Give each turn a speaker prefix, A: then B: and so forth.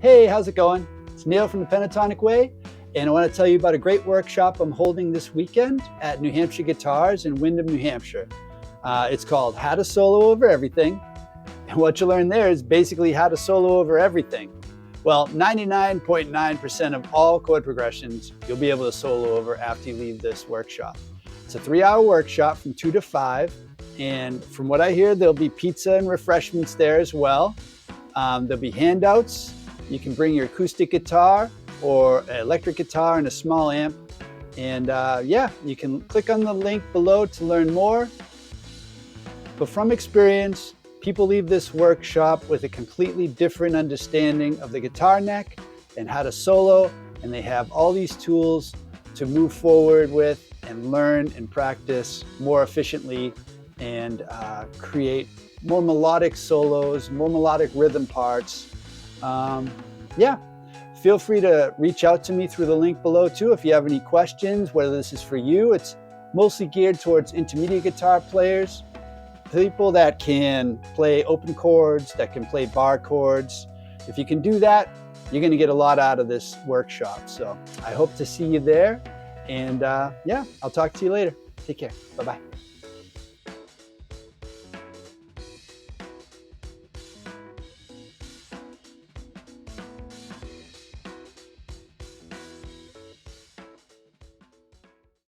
A: Hey, how's it going? It's Neil from the Pentatonic Way, and I want to tell you about a great workshop I'm holding this weekend at New Hampshire Guitars in Windham, New Hampshire. It's called How to Solo Over Everything, and what you learn there is basically how to solo over everything. Well, 99.9% of all chord progressions you'll be able to solo over after you leave this workshop. It's a 3-hour workshop from 2 to 5, and from what I hear, there'll be pizza and refreshments there as well. There'll be handouts. You can bring your acoustic guitar or an electric guitar and a small amp. And yeah, you can click on the link below to learn more. But from experience, people leave this workshop with a completely different understanding of the guitar neck and how to solo. And they have all these tools to move forward with and learn and practice more efficiently and create more melodic solos, more melodic rhythm parts. Yeah, feel free to reach out to me through the link below too if you have any questions, whether this is for you. It's mostly geared towards intermediate guitar players, people that can play open chords, that can play bar chords. If you can do that, you're going to get a lot out of this workshop. So I hope to see you there. And yeah, I'll talk to you later. Take care. Bye-bye.